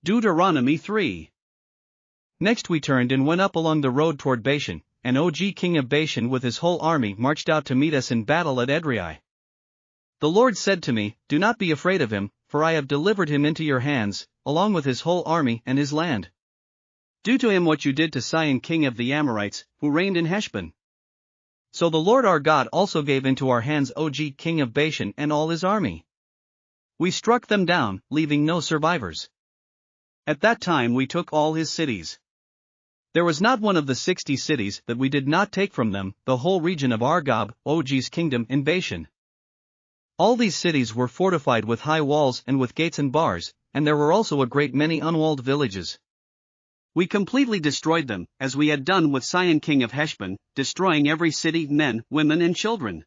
Deuteronomy 3. Next we turned and went up along the road toward Bashan, and Og king of Bashan with his whole army marched out to meet us in battle at Edrei. The Lord said to me, "Do not be afraid of him, for I have delivered him into your hands, along with his whole army and his land. Do to him what you did to Sihon king of the Amorites, who reigned in Heshbon." So the Lord our God also gave into our hands Og king of Bashan and all his army. We struck them down, leaving no survivors. At that time we took all his cities. There was not one of the 60 cities that we did not take from them, the whole region of Argob, Og's kingdom in Bashan. All these cities were fortified with high walls and with gates and bars, and there were also a great many unwalled villages. We completely destroyed them, as we had done with Sihon king of Heshbon, destroying every city, men, women and children.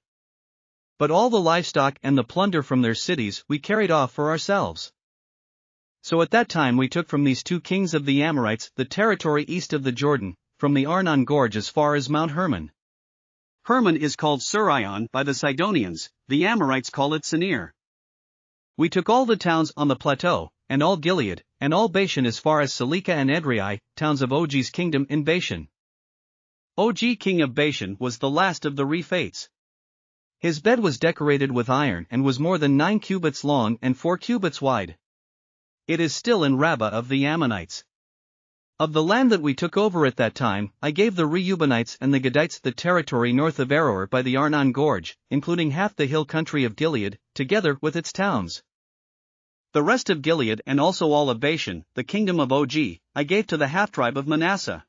But all the livestock and the plunder from their cities we carried off for ourselves. So at that time we took from these two kings of the Amorites the territory east of the Jordan, from the Arnon gorge as far as Mount Hermon. Hermon is called Sihon by the Sidonians, the Amorites call it Senir. We took all the towns on the plateau, and all Gilead, and all Bashan as far as Salekah and Edrei, towns of Og's kingdom in Bashan. Og king of Bashan was the last of the Rephates. His bed was decorated with iron and was more than 9 cubits long and 4 cubits wide. It is still in Rabbah of the Ammonites. Of the land that we took over at that time, I gave the Reubenites and the Gadites the territory north of Aroer by the Arnon gorge, including half the hill country of Gilead, together with its towns. The rest of Gilead and also all of Bashan, the kingdom of Og, I gave to the half-tribe of Manasseh.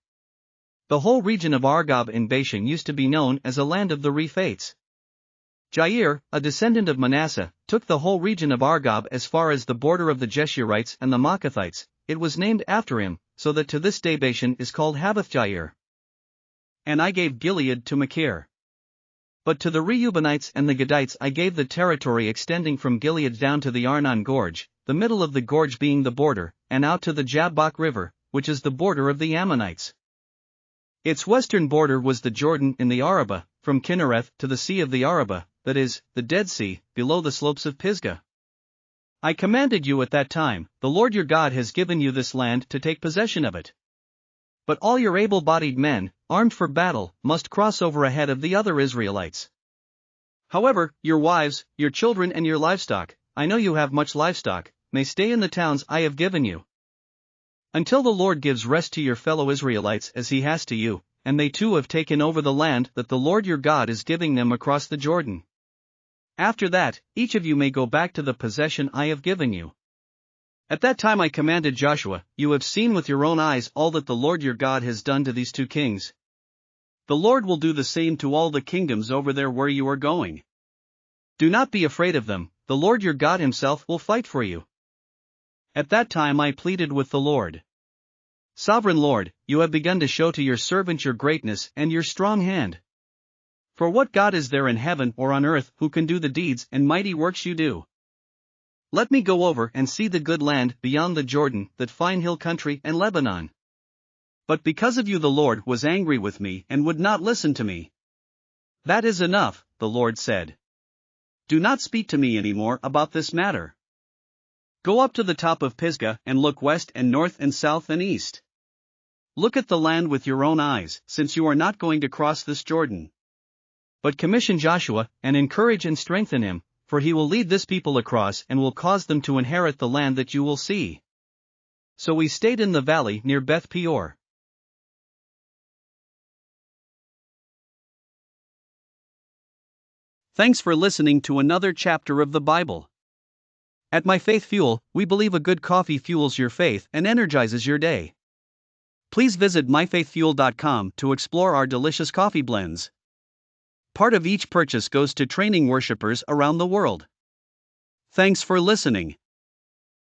The whole region of Argob in Bashan used to be known as a land of the Rephates. Jair, a descendant of Manasseh, took the whole region of Argob as far as the border of the Jeshurites and the Maacathites. It was named after him, so that to this day Bashan is called Havoth Jair. And I gave Gilead to Machir. But to the Reubenites and the Gadites I gave the territory extending from Gilead down to the Arnon gorge, the middle of the gorge being the border, and out to the Jabbok river, which is the border of the Ammonites. Its western border was the Jordan in the Arabah, from Kinnereth to the Sea of the Arabah, that is, the Dead Sea, below the slopes of Pisgah. I commanded you at that time, the Lord your God has given you this land to take possession of it. But all your able-bodied men, armed for battle, must cross over ahead of the other Israelites. However, your wives, your children and your livestock, I know you have much livestock, may stay in the towns I have given you. Until the Lord gives rest to your fellow Israelites as he has to you, and they too have taken over the land that the Lord your God is giving them across the Jordan. After that, each of you may go back to the possession I have given you. At that time I commanded Joshua, "You have seen with your own eyes all that the Lord your God has done to these two kings. The Lord will do the same to all the kingdoms over there where you are going. Do not be afraid of them, the Lord your God himself will fight for you." At that time I pleaded with the Lord. "Sovereign Lord, you have begun to show to your servant your greatness and your strong hand. For what God is there in heaven or on earth who can do the deeds and mighty works you do? Let me go over and see the good land beyond the Jordan, that fine hill country and Lebanon." But because of you the Lord was angry with me and would not listen to me. "That is enough," the Lord said. "Do not speak to me anymore about this matter. Go up to the top of Pisgah and look west and north and south and east. Look at the land with your own eyes, since you are not going to cross this Jordan. But commission Joshua, and encourage and strengthen him, for he will lead this people across and will cause them to inherit the land that you will see." So we stayed in the valley near Beth Peor. Thanks for listening to another chapter of the Bible. At My Faith Fuel, we believe a good coffee fuels your faith and energizes your day. Please visit myfaithfuel.com to explore our delicious coffee blends. Part of each purchase goes to training worshipers around the world. Thanks for listening.